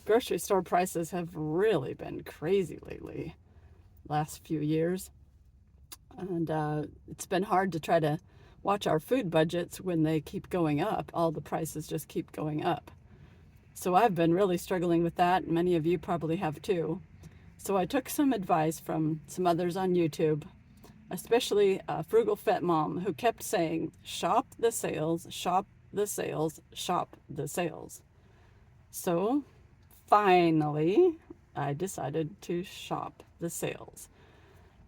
grocery store prices have really been crazy lately, last few years. And it's been hard to try to watch our food budgets when they keep going up. All the prices just keep going up. So I've been really struggling with that. Many of you probably have too. So I took some advice from some others on YouTube, especially Frugal Fit Mom, who kept saying, shop the sales, shop the sales, shop the sales. So finally, I decided to shop the sales.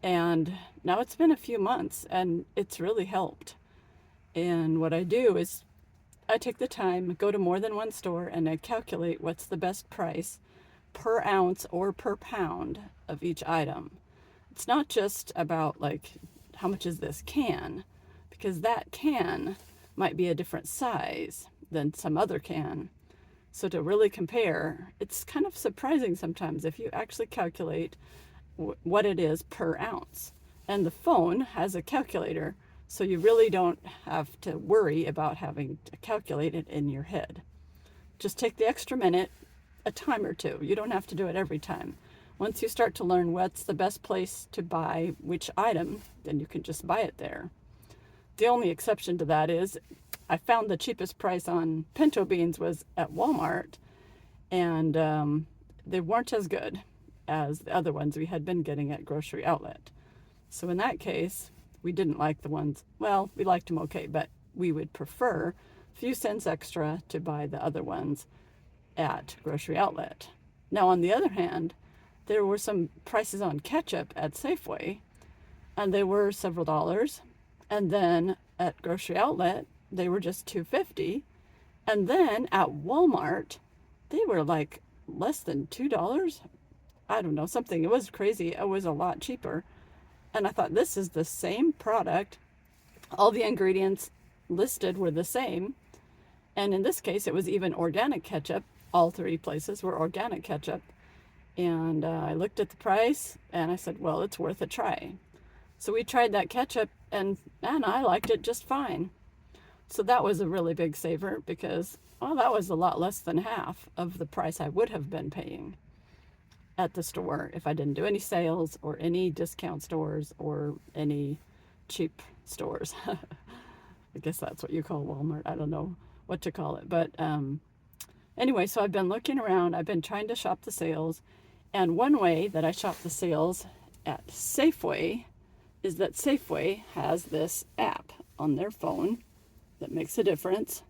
And now it's been a few months and it's really helped. And what I do is I take the time, go to more than one store, and I calculate what's the best price per ounce or per pound of each item. It's not just about like, how much is this can? Because that can might be a different size than some other can. So to really compare, it's kind of surprising sometimes if you actually calculate what it is per ounce. And the phone has a calculator, so you really don't have to worry about having to calculate it in your head. Just take the extra minute, a time or two. You don't have to do it every time. Once you start to learn what's the best place to buy which item, then you can just buy it there. The only exception to that is I found the cheapest price on pinto beans was at Walmart, and they weren't as good as the other ones we had been getting at Grocery Outlet. So in that case, we didn't like the ones, well, we liked them okay, but we would prefer a few cents extra to buy the other ones at Grocery Outlet. Now, on the other hand, there were some prices on ketchup at Safeway, and they were several dollars. And then at Grocery Outlet, they were just $2.50. And then at Walmart, they were like less than $2. I don't know, something. It was crazy. It was a lot cheaper. And I thought, this is the same product. All the ingredients listed were the same. And in this case, it was even organic ketchup. All three places were organic ketchup. And I looked at the price and I said, well, it's worth a try. So we tried that ketchup and I liked it just fine. So that was a really big saver because, well, that was a lot less than half of the price I would have been paying at the store if I didn't do any sales or any discount stores or any cheap stores. I guess that's what you call Walmart. I don't know what to call it. But anyway, so I've been looking around. I've been trying to shop the sales. And one way that I shop the sales at Safeway is that Safeway has this app on their phone that makes a difference.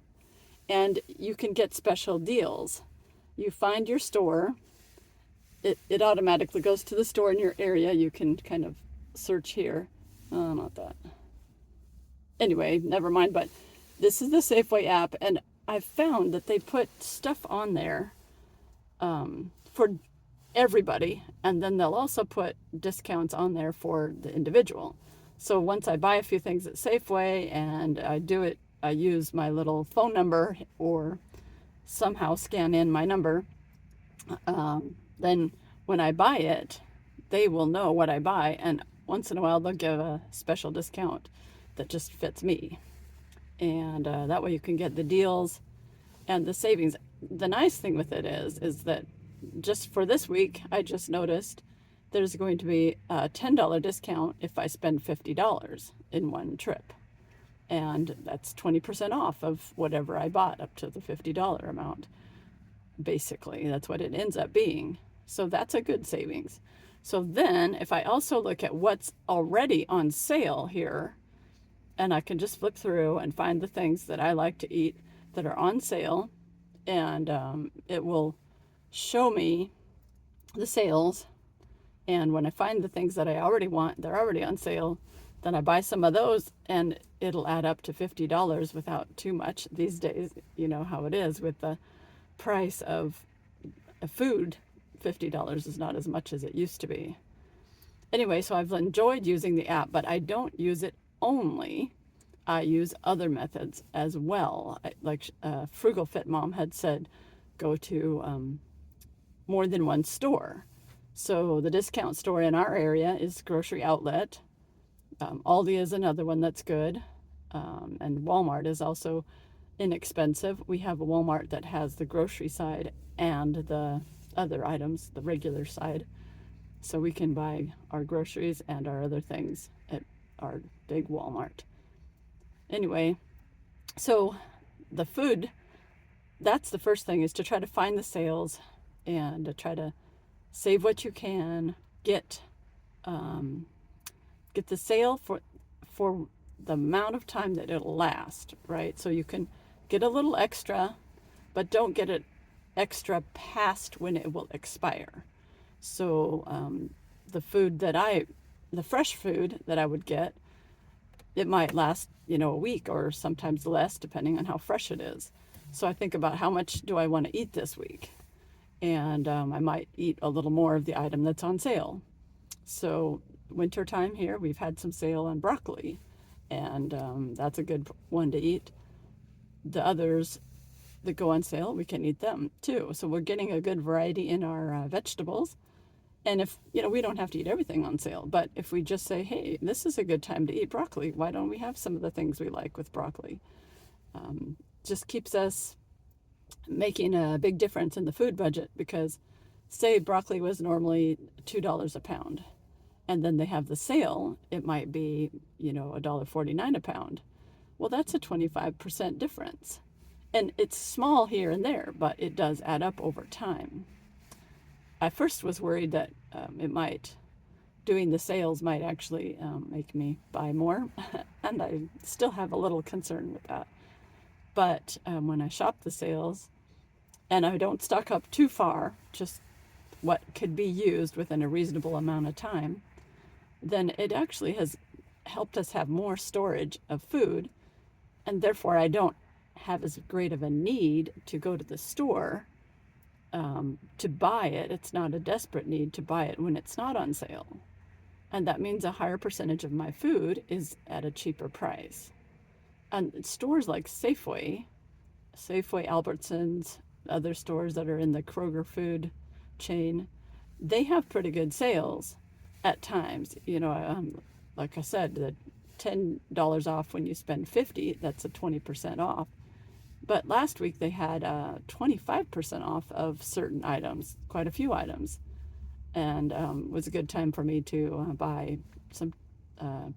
And you can get special deals. You find your store. It automatically goes to the store in your area. You can kind of search here. Oh, not that. Anyway, never mind. But this is the Safeway app. And I've found that they put stuff on there for everybody. And then they'll also put discounts on there for the individual. So once I buy a few things at Safeway and I use my little phone number or somehow scan in my number, then when I buy it, they will know what I buy, and once in a while they'll give a special discount that just fits me. And that way you can get the deals and the savings. The nice thing with it is that just for this week, I just noticed there's going to be a $10 discount if I spend $50 in one trip. And that's 20% off of whatever I bought up to the $50 amount. Basically, that's what it ends up being. So that's a good savings. So then if I also look at what's already on sale here, and I can just flip through and find the things that I like to eat that are on sale, and it will show me the sales. And when I find the things that I already want, they're already on sale, then I buy some of those and it'll add up to $50 without too much these days. You know how it is with the price of food. $50 is not as much as it used to be. Anyway, so I've enjoyed using the app, but I don't use it only. I use other methods as well. Like Frugal Fit Mom had said, go to more than one store. So the discount store in our area is Grocery Outlet. Aldi is another one that's good. And Walmart is also inexpensive. We have a Walmart that has the grocery side and the other items, the regular side, so we can buy our groceries and our other things at our big Walmart. Anyway, so the food, that's the first thing, is to try to find the sales and to try to save what you can, um, get the sale for the amount of time that it'll last, right? So you can get a little extra, but don't get it extra past when it will expire. So the fresh food that I would get, it might last, a week or sometimes less, depending on how fresh it is. So I think about how much do I want to eat this week, and I might eat a little more of the item that's on sale. So winter time here, we've had some sale on broccoli, and that's a good one to eat. The others that go on sale, we can eat them too. So we're getting a good variety in our vegetables. And if, we don't have to eat everything on sale, but if we just say, hey, this is a good time to eat broccoli, why don't we have some of the things we like with broccoli? Just keeps us making a big difference in the food budget, because say broccoli was normally $2 a pound, and then they have the sale, it might be, $1.49 a pound. Well, that's a 25% difference. And it's small here and there, but it does add up over time. I first was worried that doing the sales might actually make me buy more, and I still have a little concern with that. But when I shop the sales, and I don't stock up too far, just what could be used within a reasonable amount of time, then it actually has helped us have more storage of food, and therefore I don't have as great of a need to go to the store to buy it. It's not a desperate need to buy it when it's not on sale. And that means a higher percentage of my food is at a cheaper price. And stores like Safeway, Albertsons, other stores that are in the Kroger food chain, they have pretty good sales at times. Like I said, the $10 off when you spend $50, that's a 20% off. But last week they had 25% off of certain items, quite a few items. And it was a good time for me to buy some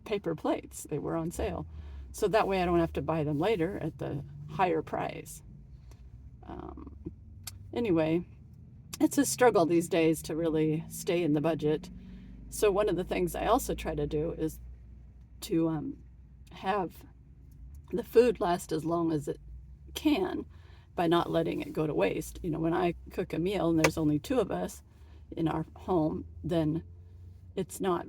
paper plates. They were on sale. So that way I don't have to buy them later at the higher price. Anyway, it's a struggle these days to really stay in the budget. So one of the things I also try to do is to have the food last as long as it can by not letting it go to waste. When I cook a meal and there's only two of us in our home, then it's not,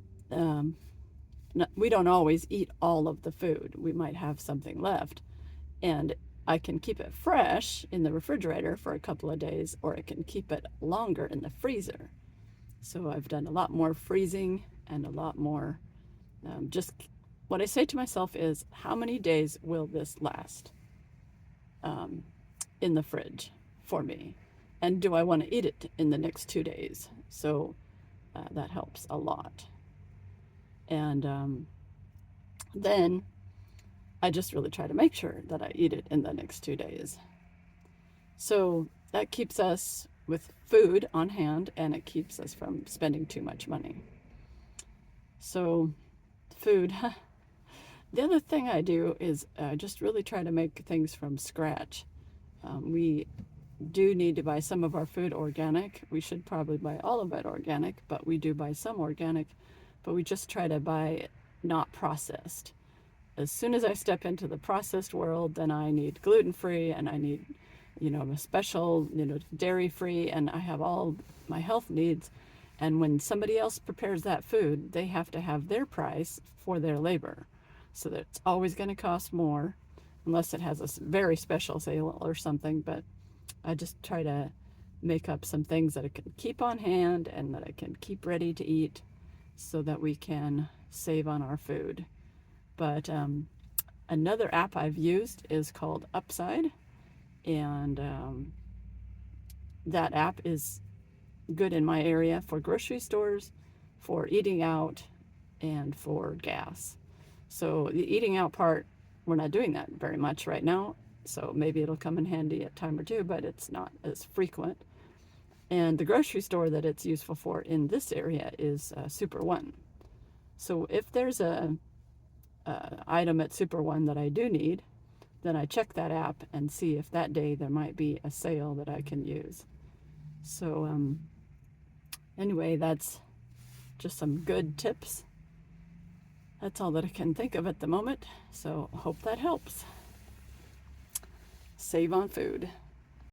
we don't always eat all of the food. We might have something left, and I can keep it fresh in the refrigerator for a couple of days, or I can keep it longer in the freezer. So I've done a lot more freezing and a lot more just what I say to myself is, how many days will this last in the fridge for me? And do I want to eat it in the next 2 days? So that helps a lot. And then I just really try to make sure that I eat it in the next 2 days. So that keeps us with food on hand, and it keeps us from spending too much money. So food. The other thing I do is just really try to make things from scratch. We do need to buy some of our food organic. We should probably buy all of it organic, but we do buy some organic. But we just try to buy it not processed. As soon as I step into the processed world, then I need gluten-free, and I need, a special, dairy-free, and I have all my health needs. And when somebody else prepares that food, they have to have their price for their labor. So that it's always going to cost more, unless it has a very special sale or something. But I just try to make up some things that I can keep on hand and that I can keep ready to eat, so that we can save on our food. But another app I've used is called Upside, and that app is good in my area for grocery stores, for eating out, and for gas. So the eating out part, we're not doing that very much right now, so maybe it'll come in handy a time or two, but it's not as frequent. And the grocery store that it's useful for in this area is Super One. So if there's a item at Super One that I do need, then I check that app and see if that day there might be a sale that I can use. So anyway, that's just some good tips. That's all that I can think of at the moment. So hope that helps. Save on food.